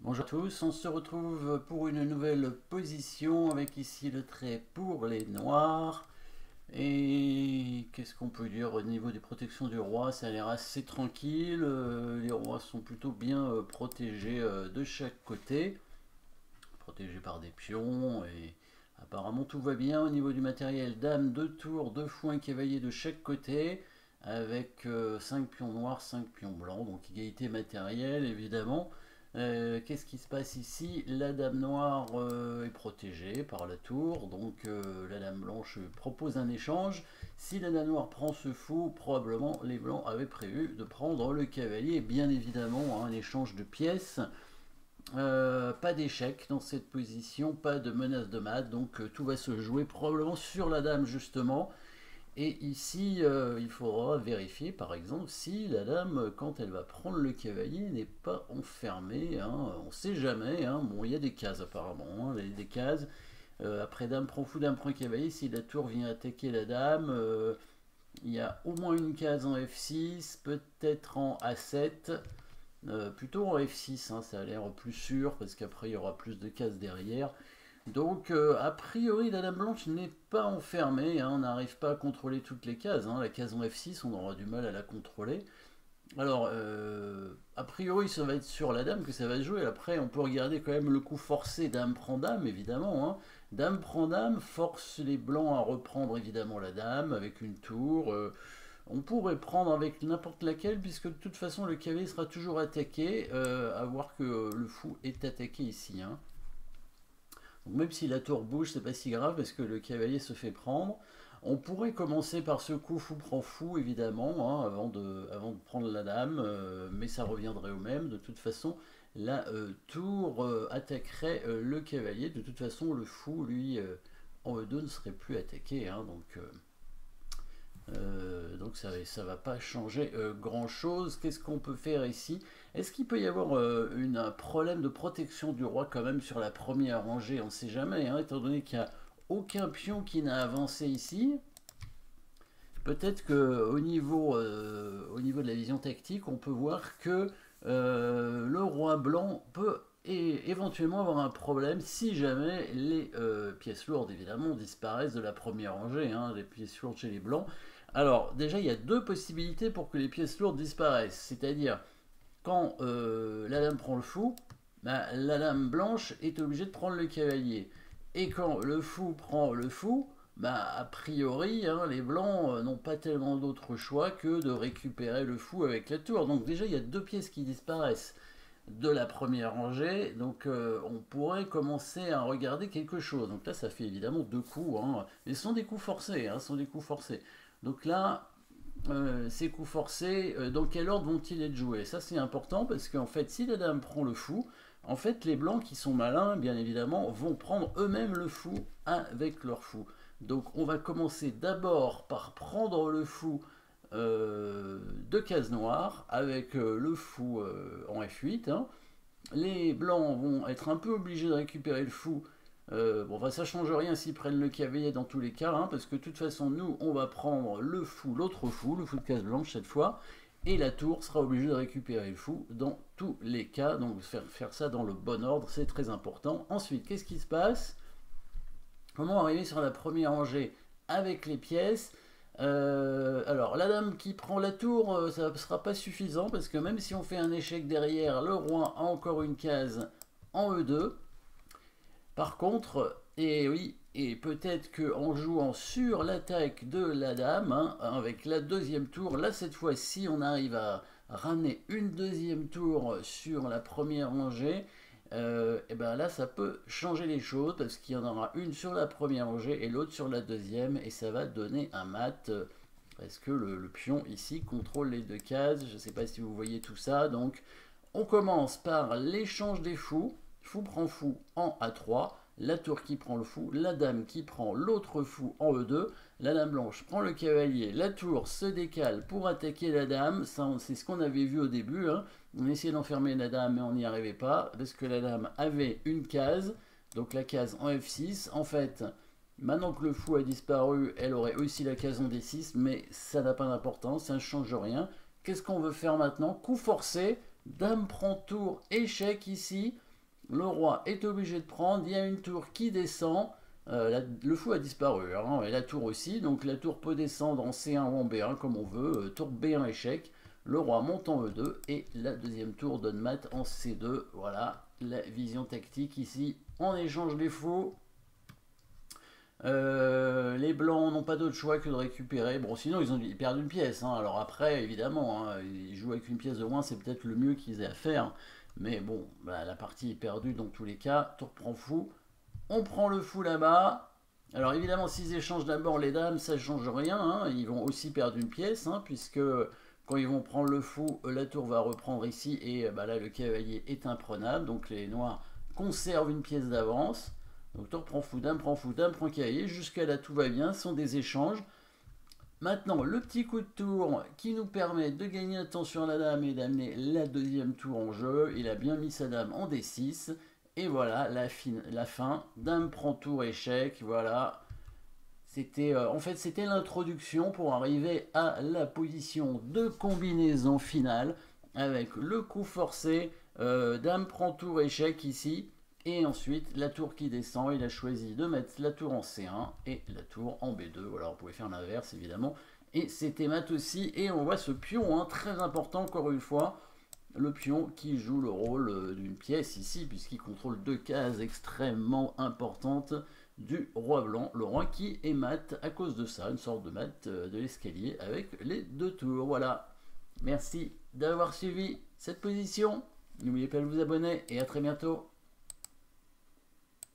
Bonjour à tous, on se retrouve pour une nouvelle position avec ici le trait pour les noirs. Et qu'est-ce qu'on peut dire au niveau des protections du roi? Ça a l'air assez tranquille, les rois sont plutôt bien protégés de chaque côté, protégés par des pions et apparemment tout va bien au niveau du matériel. Dame, 2 tours, 2 fous, un cavalier de chaque côté avec 5 pions noirs, 5 pions blancs, donc égalité matérielle évidemment. Qu'est-ce qui se passe ici? La dame noire est protégée par la tour, donc la dame blanche propose un échange. Si la dame noire prend ce fou, probablement les blancs avaient prévu de prendre le cavalier, bien évidemment, hein, un échange de pièces. Pas d'échec dans cette position, pas de menace de mat, donc tout va se jouer probablement sur la dame justement. Et ici, il faudra vérifier par exemple si la dame, quand elle va prendre le cavalier, n'est pas enfermée. Hein. On ne sait jamais. Hein. Bon, il y a des cases apparemment. Hein. Il y a des cases. Après dame prend fou, dame prend cavalier. Si la tour vient attaquer la dame, il y a au moins une case en F6, peut-être en A7. Plutôt en F6, hein, ça a l'air plus sûr parce qu'après il y aura plus de cases derrière. Donc, a priori, la dame blanche n'est pas enfermée, hein, on n'arrive pas à contrôler toutes les cases. Hein, la case en F6, on aura du mal à la contrôler. Alors, a priori, ça va être sur la dame que ça va se jouer. Après, on peut regarder quand même le coup forcé dame prend dame, évidemment. Hein. Dame prend dame, force les blancs à reprendre évidemment la dame avec une tour. On pourrait prendre avec n'importe laquelle, puisque de toute façon, le cavalier sera toujours attaqué, à voir que le fou est attaqué ici. Hein. Donc même si la tour bouge, c'est pas si grave parce que le cavalier se fait prendre. On pourrait commencer par ce coup fou prend fou, évidemment, hein, avant de prendre la dame, mais ça reviendrait au même. De toute façon, la tour attaquerait le cavalier. De toute façon, le fou, lui, en E2 ne serait plus attaqué. Hein, donc ça ne va pas changer grand chose. Qu'est-ce qu'on peut faire ici? Est-ce qu'il peut y avoir un problème de protection du roi quand même sur la première rangée? On ne sait jamais, hein, étant donné qu'il n'y a aucun pion qui n'a avancé ici. Peut-être qu'au niveau de la vision tactique, on peut voir que le roi blanc peut éventuellement avoir un problème si jamais les pièces lourdes, évidemment, disparaissent de la première rangée, hein, les pièces lourdes chez les blancs. Alors, déjà, il y a deux possibilités pour que les pièces lourdes disparaissent. C'est-à-dire, quand la dame prend le fou, bah, la dame blanche est obligée de prendre le cavalier. Et quand le fou prend le fou, bah, a priori, hein, les blancs n'ont pas tellement d'autre choix que de récupérer le fou avec la tour. Donc déjà, il y a deux pièces qui disparaissent de la première rangée, donc on pourrait commencer à regarder quelque chose. Donc là, ça fait évidemment deux coups, hein. Mais ce sont des coups forcés, hein, ce sont des coups forcés. Donc là, ces coups forcés, dans quel ordre vont-ils être joués? Ça, c'est important parce qu'en fait, si la dame prend le fou, en fait, les blancs qui sont malins, bien évidemment, vont prendre eux-mêmes le fou avec leur fou. Donc, on va commencer d'abord par prendre le fou de case noire avec le fou en F8. Hein. Les blancs vont être un peu obligés de récupérer le fou. Bon, bah, ça change rien s'ils prennent le cavalier dans tous les cas, hein, parce que de toute façon, nous, on va prendre le fou, l'autre fou, le fou de case blanche cette fois, et la tour sera obligée de récupérer le fou dans tous les cas. Donc, faire ça dans le bon ordre, c'est très important. Ensuite, qu'est-ce qui se passe? Comment arriver sur la première rangée avec les pièces? Alors, la dame qui prend la tour, ça ne sera pas suffisant parce que même si on fait un échec derrière, le roi a encore une case en E2. Par contre, et oui, et peut-être qu'en jouant sur l'attaque de la dame, hein, avec la deuxième tour, là cette fois-ci on arrive à ramener une deuxième tour sur la première rangée, et ben là ça peut changer les choses parce qu'il y en aura une sur la première rangée et l'autre sur la deuxième et ça va donner un mat parce que le pion ici contrôle les deux cases. Je ne sais pas si vous voyez tout ça. Donc on commence par l'échange des fous. Fou prend fou en A3, la tour qui prend le fou, la dame qui prend l'autre fou en E2, la dame blanche prend le cavalier, la tour se décale pour attaquer la dame, c'est ce qu'on avait vu au début, hein. On essayait d'enfermer la dame mais on n'y arrivait pas, parce que la dame avait une case, donc la case en F6, en fait, maintenant que le fou a disparu, elle aurait aussi la case en D6, mais ça n'a pas d'importance, ça ne change rien. Qu'est-ce qu'on veut faire maintenant? Coup forcé, dame prend tour, échec ici. Le roi est obligé de prendre, il y a une tour qui descend, le fou a disparu, hein, et la tour aussi, donc la tour peut descendre en C1 ou en B1 comme on veut, tour B1 échec, le roi monte en E2 et la deuxième tour donne mat en C2, voilà la vision tactique ici, on échange les fous. Les blancs n'ont pas d'autre choix que de récupérer. Bon, sinon ils perdent une pièce. Hein. Alors après, évidemment, hein, ils jouent avec une pièce de moins, c'est peut-être le mieux qu'ils aient à faire. Mais bon, bah, la partie est perdue dans tous les cas. Tour prend fou. On prend le fou là-bas. Alors évidemment, s'ils échangent d'abord les dames, ça ne change rien. Hein. Ils vont aussi perdre une pièce, hein, puisque quand ils vont prendre le fou, la tour va reprendre ici. Et bah, là, le cavalier est imprenable. Donc les noirs conservent une pièce d'avance. Donc tour prend fou, dame prend cavalier, jusqu'à là tout va bien, ce sont des échanges. Maintenant, le petit coup de tour qui nous permet de gagner attention à la dame et d'amener la deuxième tour en jeu. Il a bien mis sa dame en D6. Et voilà, la fin. Dame prend tour, échec, voilà. C'était en fait, c'était l'introduction pour arriver à la position de combinaison finale avec le coup forcé, dame prend tour, échec ici. Et ensuite, la tour qui descend, il a choisi de mettre la tour en C1 et la tour en B2. Voilà, on pouvait faire l'inverse, évidemment. Et c'était mat aussi. Et on voit ce pion, hein, très important, encore une fois. Le pion qui joue le rôle d'une pièce ici, puisqu'il contrôle deux cases extrêmement importantes du roi blanc. Le roi qui est mat à cause de ça, une sorte de mat de l'escalier avec les deux tours. Voilà. Merci d'avoir suivi cette position. N'oubliez pas de vous abonner et à très bientôt.